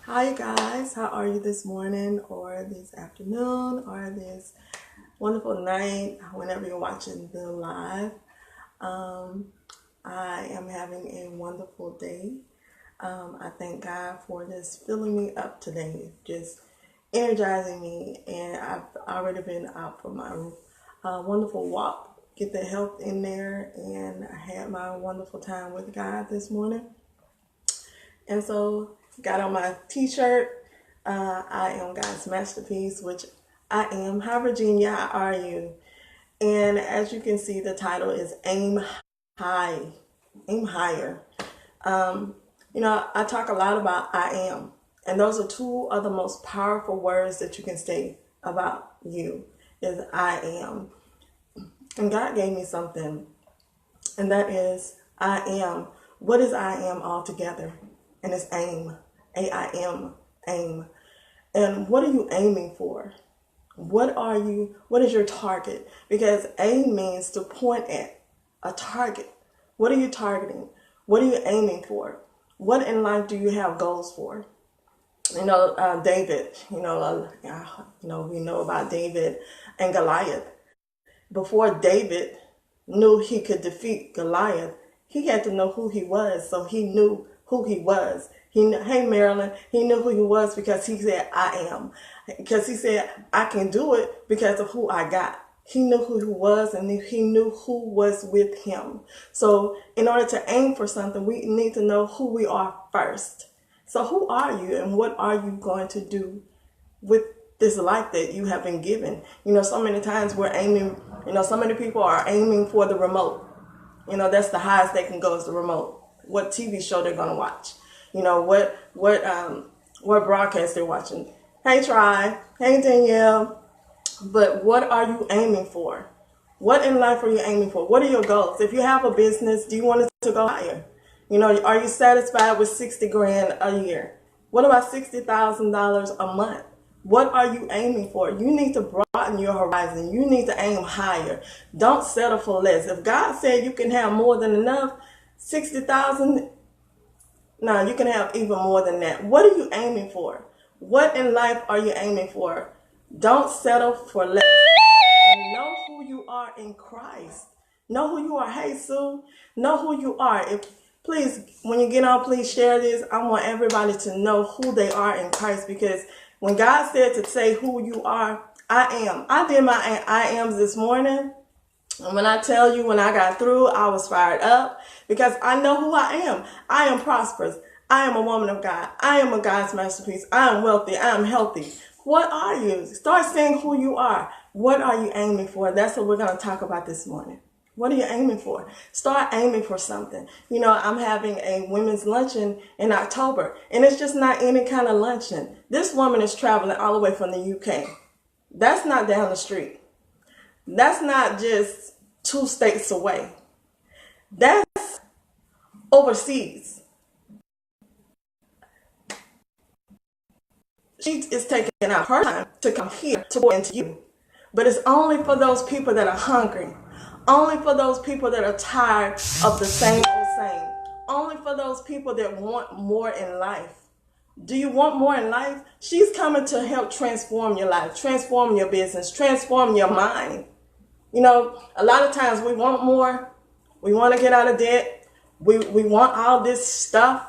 Hi guys, how are you this morning or this afternoon or this wonderful night whenever you're watching the live? Um, I am having a wonderful day. I thank God for just filling me up today, just energizing me, and I've already been out for my wonderful walk, get the health in there, and I had my wonderful time with God this morning. And so got on my t-shirt. I am God's masterpiece, which I am. Hi Virginia, how are you? And as you can see, the title is Aim High, Aim Higher. I talk a lot about I am. And those are two of the most powerful words that you can say about you is I am. And God gave me something, and that is I am. What is I am altogether? And it's aim. AIM, aim. And what are you aiming for? What is your target? Because aim means to point at a target. What are you targeting? What are you aiming for? What in life do you have goals for? David, we know about David and Goliath. Before David knew he could defeat Goliath, he had to know who he was. So he knew who he was. Hey Marilyn, he knew who he was because he said, I am. Because he said, I can do it because of who I got. He knew who he was and he knew who was with him. So in order to aim for something, we need to know who we are first. So who are you and what are you going to do with this life that you have been given? So many times we're aiming, so many people are aiming for the remote. That's the highest they can go is the remote. What TV show they're going to watch. What broadcast they're watching. Hey, Try. Hey, Danielle. But what are you aiming for? What in life are you aiming for? What are your goals? If you have a business, do you want it to go higher? Are you satisfied with 60 grand a year? What about $60,000 a month? What are you aiming for? You need to broaden your horizon. You need to aim higher. Don't settle for less. If God said you can have more than enough, 60,000, no, you can have even more than that. What are you aiming for? What in life are you aiming for? Don't settle for less. And know who you are in Christ. Know who you are. Hey, Sue. Know who you are. Please, when you get on, please share this. I want everybody to know who they are in Christ, because when God said to say who you are, I am. I did my I ams this morning. And when I tell you, when I got through, I was fired up because I know who I am. I am prosperous. I am a woman of God. I am a God's masterpiece. I am wealthy. I am healthy. What are you? Start saying who you are. What are you aiming for? That's what we're going to talk about this morning. What are you aiming for? Start aiming for something. I'm having a women's luncheon in October, and it's just not any kind of luncheon. This woman is traveling all the way from the UK. That's not down the street. That's not just 2 states away. That's overseas. She is taking out her time to come here to pour into you. But it's only for those people that are hungry. Only for those people that are tired of the same old same. Only for those people that want more in life. Do you want more in life? She's coming to help transform your life, transform your business, transform your mind. A lot of times we want more. We want to get out of debt. We want all this stuff.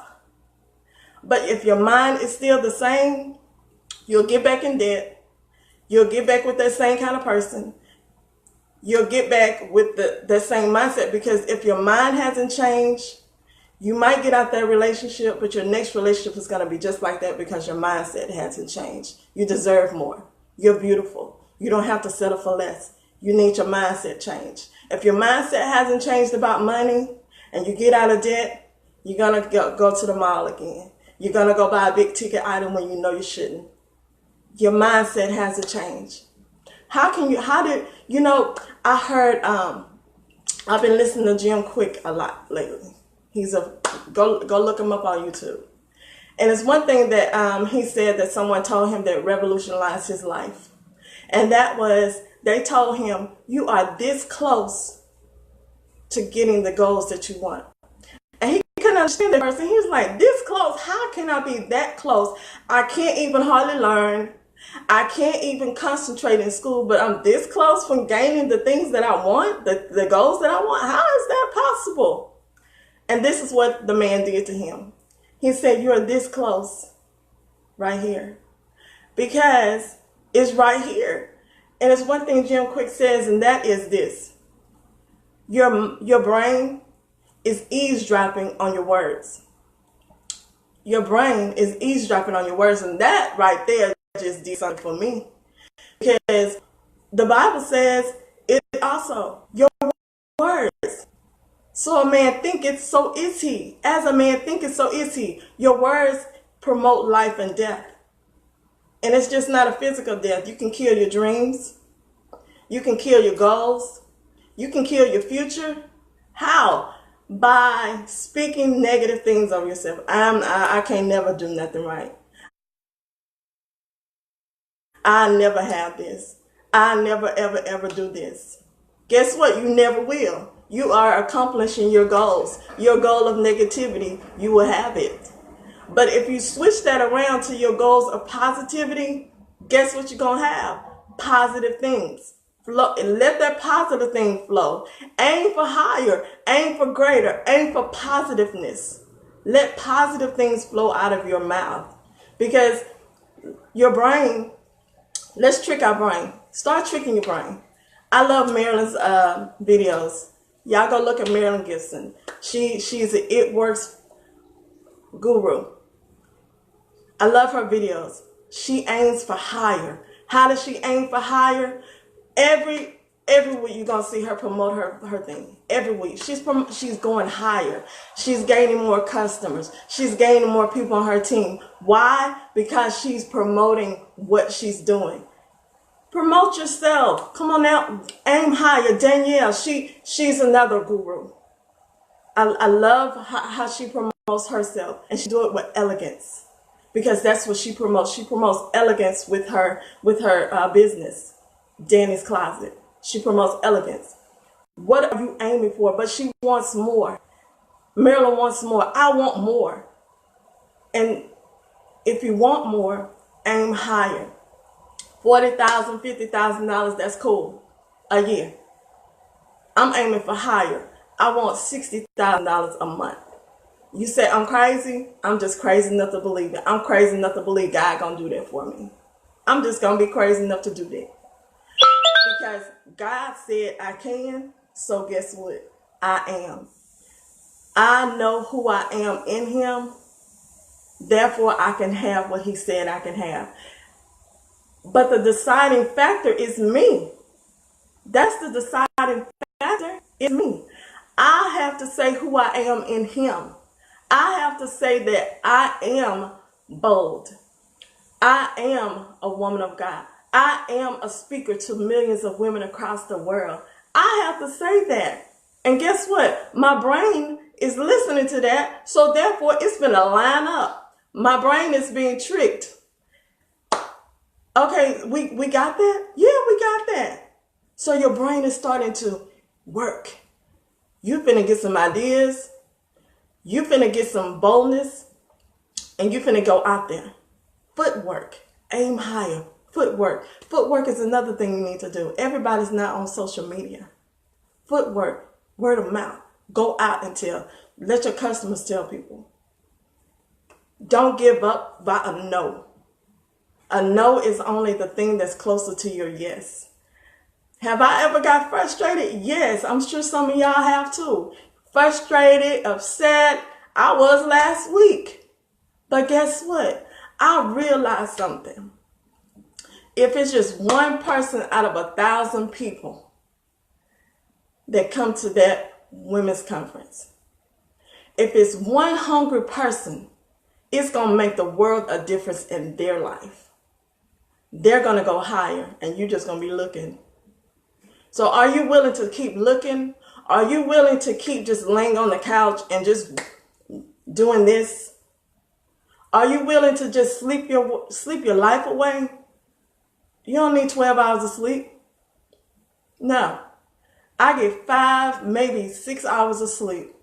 But if your mind is still the same, you'll get back in debt. You'll get back with that same kind of person. You'll get back with the same mindset, because if your mind hasn't changed, you might get out that relationship, but your next relationship is going to be just like that because your mindset hasn't changed. You deserve more. You're beautiful. You don't have to settle for less. You need your mindset change. If your mindset hasn't changed about money and you get out of debt, you're going to go to the mall again. You're going to go buy a big ticket item when you know you shouldn't. Your mindset has to change. I heard, I've been listening to Jim Quick a lot lately. Go look him up on YouTube. And it's one thing that he said that someone told him that revolutionized his life. And that was, they told him, you are this close to getting the goals that you want. And he couldn't couldn't understand that person. He was like, this close, how can I be that close? I can't even hardly learn. I can't even concentrate in school, but I'm this close from gaining the things that I want, the goals that I want. How is that possible? And this is what the man did to him. He said, you're this close right here, because it's right here. And it's one thing Jim Quick says, and that is this: your brain is eavesdropping on your words. Your brain is eavesdropping on your words, and that right there just did something for me, because the Bible says it also, your words. So a man thinketh, so is he. As a man thinketh, so is he. Your words promote life and death. And it's just not a physical death. You can kill your dreams. You can kill your goals. You can kill your future. How? By speaking negative things of yourself. I can't never do nothing right. I never have this. I never, ever, ever do this. Guess what? You never will. You are accomplishing your goals. Your goal of negativity, you will have it. But if you switch that around to your goals of positivity, guess what you're going to have? Positive things. Flow, and let that positive thing flow. Aim for higher. Aim for greater. Aim for positiveness. Let positive things flow out of your mouth. Because your brain, let's trick our brain. Start tricking your brain. I love Marilyn's videos. Y'all go look at Marilyn Gibson. She's an It Works guru. I love her videos. She aims for higher. How does she aim for higher? Every week you're gonna see her promote her thing. Every week she's going higher. She's gaining more customers. She's gaining more people on her team. Why? Because she's promoting what she's doing. Promote yourself. Come on out. Aim higher. Danielle, she's another guru. I love how she promotes herself, and she do it with elegance, because that's what she promotes. She promotes elegance with her business, Danny's Closet. She promotes elegance. What are you aiming for? But she wants more. Marilyn wants more. I want more. And if you want more, aim higher. $40,000, $50,000, that's cool. A year. I'm aiming for higher. I want $60,000 a month. You say I'm crazy? I'm just crazy enough to believe it. I'm crazy enough to believe God gonna do that for me. I'm just gonna be crazy enough to do that. Because God said I can, so guess what? I am. I know who I am in Him. Therefore, I can have what He said I can have. But the deciding factor is me. That's the deciding factor is me. I have to say who I am in Him. I have to say that I am bold. I am a woman of God. I am a speaker to millions of women across the world. I have to say that. And guess what? My brain is listening to that. So therefore, it's going to line up. My brain is being tricked. Okay, we got that? Yeah, we got that. So your brain is starting to work. You finna get some ideas. You finna get some boldness. And you finna go out there. Footwork. Aim higher. Footwork. Footwork is another thing you need to do. Everybody's not on social media. Footwork. Word of mouth. Go out and tell. Let your customers tell people. Don't give up by a no. A no is only the thing that's closer to your yes. Have I ever got frustrated? Yes, I'm sure some of y'all have too. Frustrated, upset. I was last week. But guess what? I realized something. If it's just one person out of 1,000 people that come to that women's conference, if it's one hungry person, it's going to make the world a difference in their life. They're going to go higher, and you're just going to be looking. So are you willing to keep looking? Are you willing to keep just laying on the couch and just doing this? Are you willing to just sleep your life away? You don't need 12 hours of sleep. No. I get 5, maybe 6 hours of sleep.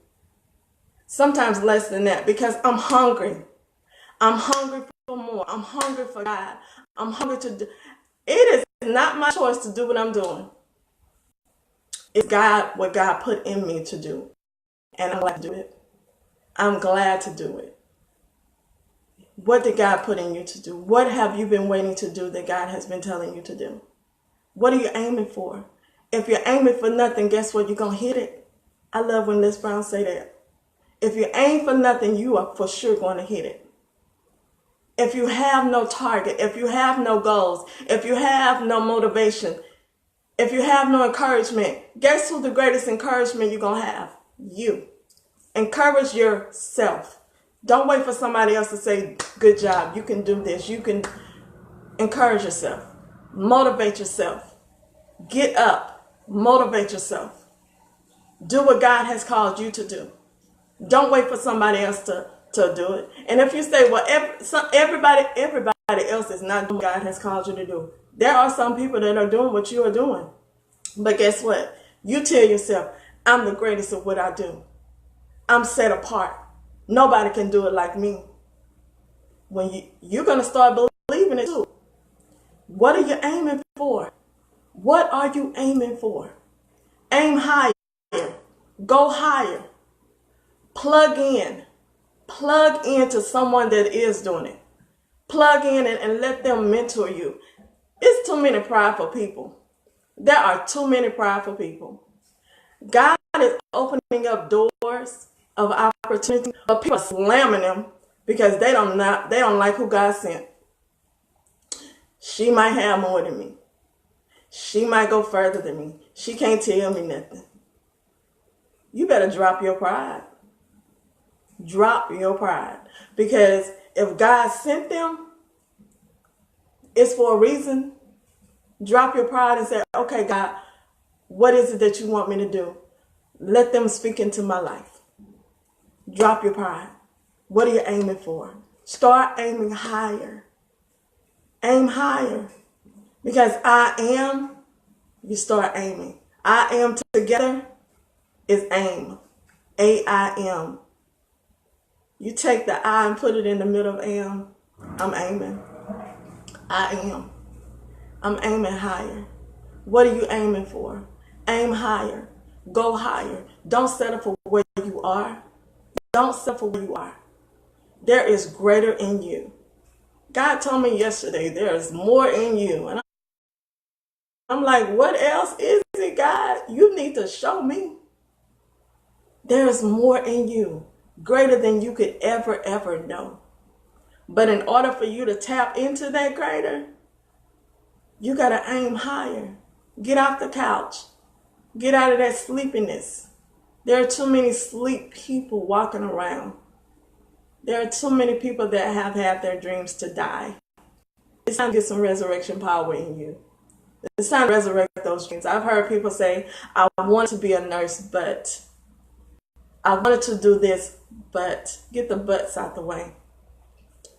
Sometimes less than that, because I'm hungry. I'm hungry for more. I'm hungry for God. I'm hungry to do. It is not my choice to do what I'm doing. It's God, what God put in me to do. And I'm glad to do it. I'm glad to do it. What did God put in you to do? What have you been waiting to do that God has been telling you to do? What are you aiming for? If you're aiming for nothing, guess what? You're going to hit it. I love when Les Brown say that. If you aim for nothing, you are for sure going to hit it. If you have no target, if you have no goals, if you have no motivation, if you have no encouragement, guess who the greatest encouragement you're going to have? You. Encourage yourself. Don't wait for somebody else to say, good job, you can do this. You can encourage yourself. Motivate yourself. Get up. Motivate yourself. Do what God has called you to do. Don't wait for somebody else to do it. And if you say, well, everybody else is not doing what God has called you to do. There are some people that are doing what you are doing. But guess what? You tell yourself, I'm the greatest of what I do. I'm set apart. Nobody can do it like me. When you're going to start believing it too. What are you aiming for? What are you aiming for? Aim higher. Go higher. Plug in. Plug into someone that is doing it. Plug in and let them mentor you. It's too many prideful people. There are too many prideful people. God is opening up doors of opportunity, but people are slamming them because they don't like who God sent. She might have more than me. She might go further than me. She can't tell me nothing. You better drop your pride. Drop your pride. Because if God sent them, it's for a reason. Drop your pride and say, okay, God, what is it that you want me to do? Let them speak into my life. Drop your pride. What are you aiming for? Start aiming higher. Aim higher. Because I am, you start aiming. I am together is aim. A-I-M. You take the I and put it in the middle of am. I'm aiming. I am. I'm aiming higher. What are you aiming for? Aim higher. Go higher. Don't settle for where you are. Don't settle for where you are. There is greater in you. God told me yesterday there is more in you. And I'm like, what else is it, God? You need to show me. There is more in you. Greater than you could ever know. But in order for you to tap into that greater, you got to aim higher. Get off the couch. Get out of that sleepiness. There are too many sleep people walking around. There are too many people that have had their dreams to die. It's time to get some resurrection power in you. It's time to resurrect those dreams. I've heard people say, I want to be a nurse, but I wanted to do this, but get the butts out the way.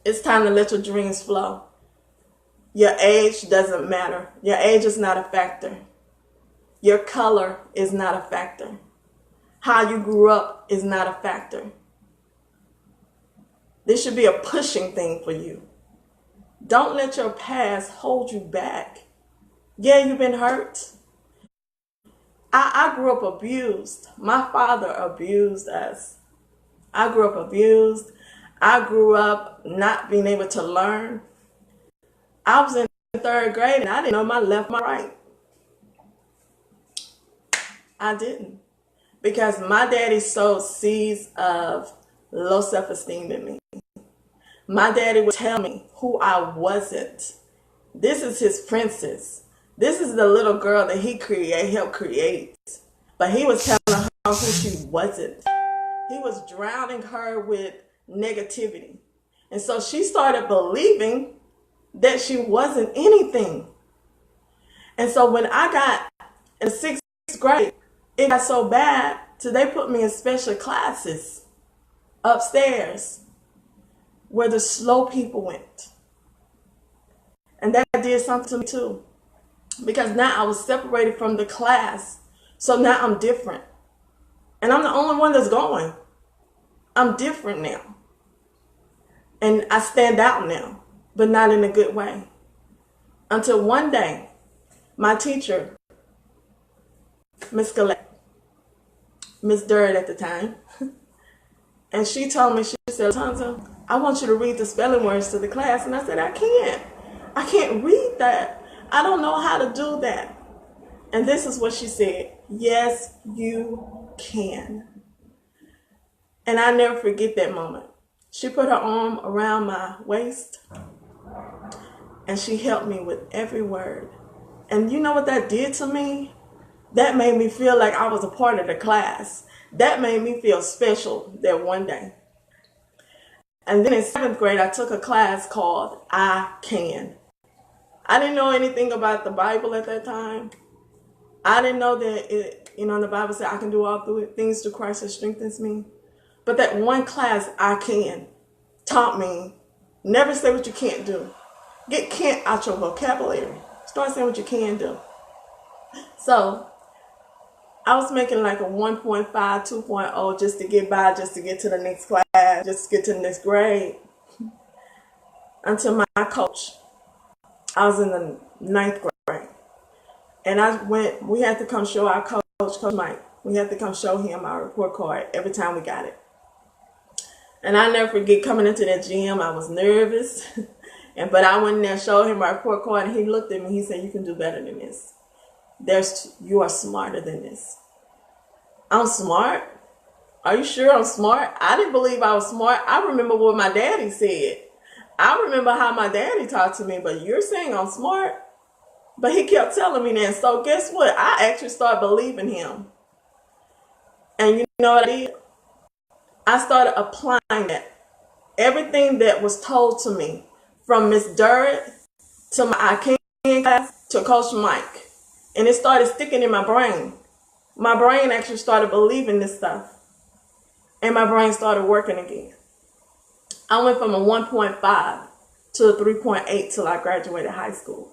It's time to let your dreams flow. Your age doesn't matter. Your age is not a factor. Your color is not a factor. How you grew up is not a factor. This should be a pushing thing for you. Don't let your past hold you back. Yeah, you've been hurt. I grew up abused. My father abused us. I grew up abused. I grew up not being able to learn. I was in third grade and I didn't know my left, my right. I didn't. Because my daddy sowed seeds of low self-esteem in me. My daddy would tell me who I wasn't. This is his princess. This is the little girl that he helped create. But he was telling her who she wasn't. He was drowning her with negativity. And so she started believing that she wasn't anything. And so when I got in 6th grade, it got so bad till they put me in special classes upstairs where the slow people went. And that did something to me too. Because now I was separated from the class. So now I'm different. And I'm the only one that's going. I'm different now. And I stand out now, but not in a good way. Until one day, my teacher, Miss Gillette, Miss Durd at the time, and she told me, she said, Tonto, I want you to read the spelling words to the class. And I said, I can't read that. I don't know how to do that. And this is what she said. Yes, you can. And I never forget that moment. She put her arm around my waist and she helped me with every word. And you know what that did to me? That made me feel like I was a part of the class. That made me feel special that one day. And then in 7th grade, I took a class called I Can. I didn't know anything about the Bible at that time. I didn't know that the Bible said I can do all things through Christ that strengthens me. But that one class, I Can, taught me, never say what you can't do. Get can't out your vocabulary. Start saying what you can do. So I was making like a 1.5, 2.0 just to get by, just to get to the next class, just to get to the next grade. Until my coach, I was in the 9th grade. And we had to come show our Coach Mike. We had to come show him our report card every time we got it. And I never forget coming into that gym. I was nervous, but I went in there and showed him my report card, and he looked at me. He said, "You can do better than this. You are smarter than this." I'm smart? Are you sure I'm smart? I didn't believe I was smart. I remember what my daddy said. I remember how my daddy talked to me, but you're saying I'm smart? But he kept telling me that. So guess what? I actually started believing him. And you know what I did? I started applying that. Everything that was told to me, from Miss Durd to my I Can class to Coach Mike. And it started sticking in my brain. My brain actually started believing this stuff. And my brain started working again. I went from a 1.5 to a 3.8 till I graduated high school.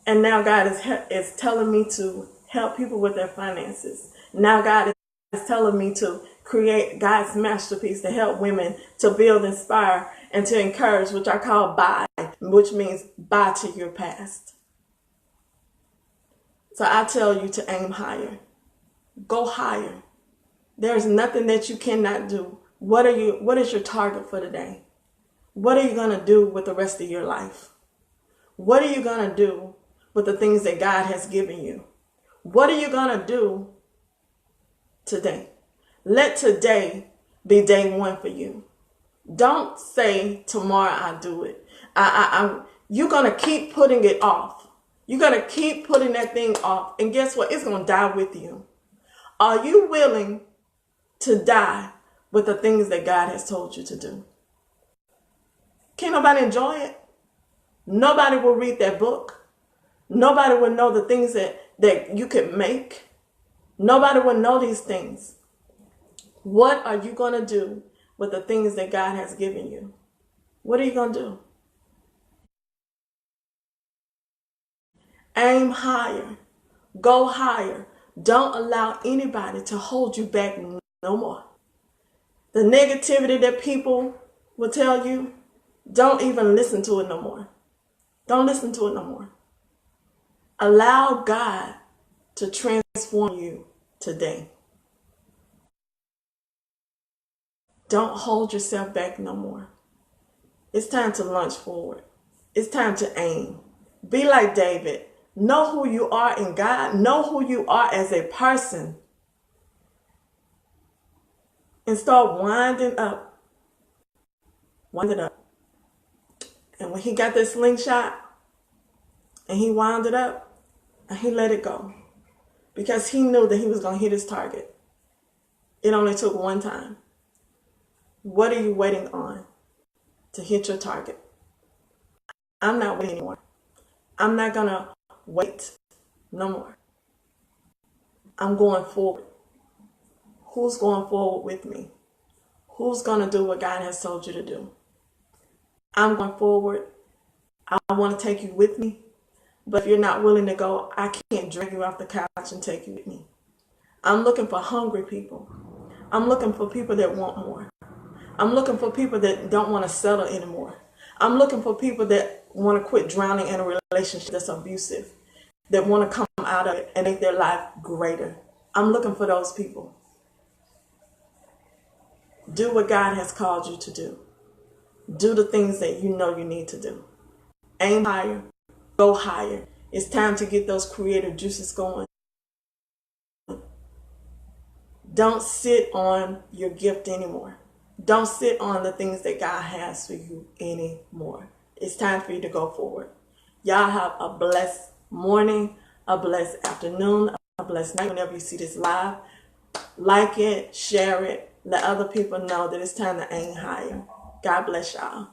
And now God is telling me to help people with their finances. Now God is telling me to create God's masterpiece to help women to build, inspire, and to encourage, which I call buy, which means buy to your past. So I tell you to aim higher. Go higher. There's nothing that you cannot do. What is your target for today? What are you going to do with the rest of your life? What are you going to do with the things that God has given you? What are you going to do today? Let today be day one for you. Don't say tomorrow I'll do it. You're going to keep putting it off. You're going to keep putting that thing off. And guess what? It's going to die with you. Are you willing to die with the things that God has told you to do? Can't nobody enjoy it. Nobody will read that book. Nobody will know the things that you could make. Nobody will know these things. What are you going to do with the things that God has given you? What are you going to do? Aim higher. Go higher. Don't allow anybody to hold you back no more. The negativity that people will tell you, don't even listen to it no more. Don't listen to it no more. Allow God to transform you today. Don't hold yourself back no more. It's time to launch forward. It's time to aim. Be like David. Know who you are in God. Know who you are as a person. And start winding up. Wind it up. And when he got that slingshot, and he wound it up, and he let it go. Because he knew that he was going to hit his target. It only took one time. What are you waiting on to hit your target? I'm not waiting anymore. I'm not going to wait no more. I'm going forward. Who's going forward with me? Who's going to do what God has told you to do? I'm going forward. I want to take you with me. But if you're not willing to go, I can't drag you off the couch and take you with me. I'm looking for hungry people. I'm looking for people that want more. I'm looking for people that don't want to settle anymore. I'm looking for people that want to quit drowning in a relationship that's abusive, that want to come out of it and make their life greater. I'm looking for those people. Do what God has called you to do. Do the things that you know you need to do. Aim higher. Go higher. It's time to get those creative juices going. Don't sit on your gift anymore. Don't sit on the things that God has for you anymore. It's time for you to go forward. Y'all have a blessed morning, a blessed afternoon, a blessed night whenever you see this live. Like it, share it, let other people know that it's time to aim higher. God bless y'all.